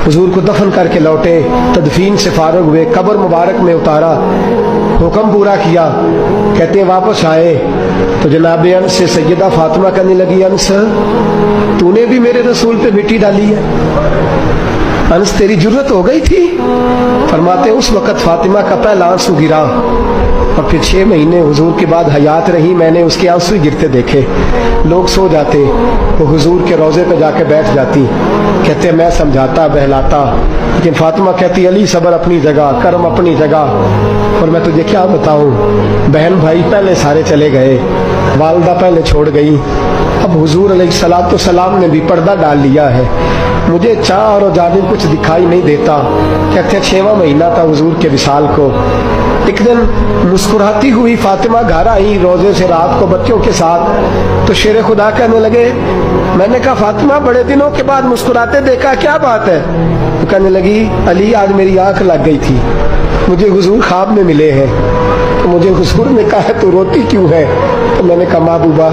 हुजूर को दफन करके लौटे, तदफीन से फारुग हुए, कब्र मुबारक में उतारा, हुक्म पूरा किया। कहते हैं वापस आए तो जनाब अनस से सैयदा फातिमा कहने लगी, अनस तूने भी मेरे रसूल पे मिट्टी डाली है? अनस तेरी जरूरत हो गई थी? फरमाते उस वक़्त फातिमा का पहला आंसू गिरा और फिर 6 महीने हुजूर के बाद हयात रही, मैंने उसके आंसू गिरते देखे। लोग सो जाते, वो हुजूर के रोज़े पे जाके बैठ जाती। कहते मैं समझाता बहलाता, लेकिन फातिमा कहती अली सब्र अपनी जगह, कर्म अपनी जगह। और मैं तुझे क्या बताऊं, बहन भाई पहले सारे चले गए, वालदा पहले छोड़ गई, अब हुजूर अलैहिस्सलातु सलाम ने भी पर्दा डाल लिया है, मुझे चाह और जानिब कुछ दिखाई नहीं देता। कहते 6वां महीना था हुजूर के विसाल को। एक दिन मुस्कुराती हुई फातिमा घर आई रोजे से रात को बच्चों के साथ, तो शेर खुदा कहने लगे, मैंने कहा फातिमा बड़े दिनों के बाद मुस्कुराते देखा, क्या बात है? तो कहने लगी अली आज मेरी आंख लग गई थी, मुझे हुजूर ख्वाब में मिले हैं, तो मुझे हुजूर ने कहा तू रोती क्यों है? तो मैंने कहा महबूबा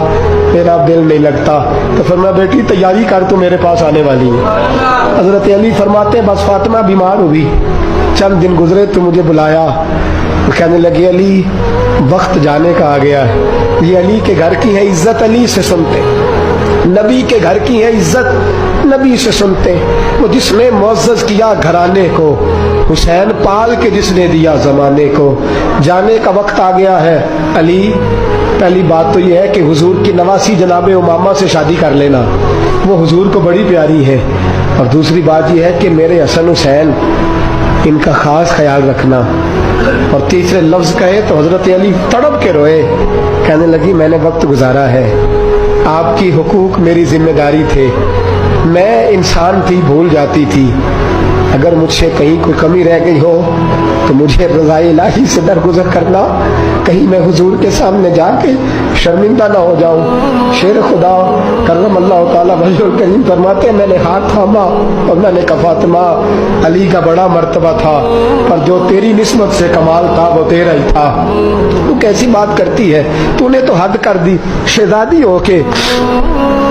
मेरा दिल नहीं लगता। तो फरमाया बेटी तैयारी कर, तू मेरे पास आने वाली है। हजरत अली फरमाते बस फातिमा बीमार हुई, चंद दिन गुजरे तो मुझे बुलाया, तो कहने लगे अली वक्त जाने का आ गया है, ये अली के घर की है इज्जत, अली से सुनते, नबी के घर की है इज्जत, नबी से सुनते। वो जिसने मुअज़्ज़ज़ किया घराने को, हुसैन पाल के जिसने दिया जमाने को, जाने का वक्त आ गया है अली। पहली बात तो यह है कि हुजूर की नवासी जनाबे उमामा से शादी कर लेना, वो हुजूर को बड़ी प्यारी है। और दूसरी बात यह है कि मेरे हसन हुसैन इनका खास ख्याल रखना। और तीसरे लफ्ज कहे तो हजरत अली तड़प के रोए, कहने लगी मैंने वक्त गुजारा है, आपकी हुकूक मेरी जिम्मेदारी थे, मैं इंसान थी भूल जाती थी, अगर मुझसे कहीं कोई कमी रह गई हो तो मुझे रज़ाए इलाही से दरगुजर करना, कहीं मैं हुजूर के सामने जाके शर्मिंदा ना हो जाऊं। शेर खुदा करम अल्लाह ताला वजहुल करीम फरमाते मैंने हाथ थामा और मैंने कहा फातिमा अली का बड़ा मर्तबा था, पर जो तेरी निस्बत से कमाल था वो तेरा ही था। तू कैसी बात करती है, तूने तो हद कर दी, शहजादी हो के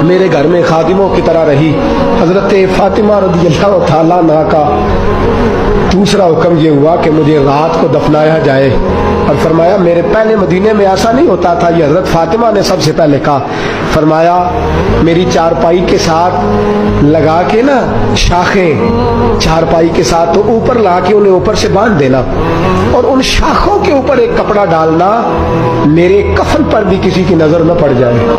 मेरे घर में खादिमों की तरह रही। हजरत फातिमा रज़ियल्लाहु ताला अन्हा का दूसरा हुक्म ये हुआ कि मुझे रात को दफनाया जाए। और फरमाया मेरे पहले मदीने में ऐसा नहीं होता था, ये हजरत फातिमा ने सबसे पहले कहा। फरमाया मेरी चारपाई के साथ लगा के ना शाखें, चारपाई के साथ तो ऊपर ला के उन्हें ऊपर से बांध देना और उन शाखों के ऊपर एक कपड़ा डालना, मेरे कफन पर भी किसी की नजर न पड़ जाए।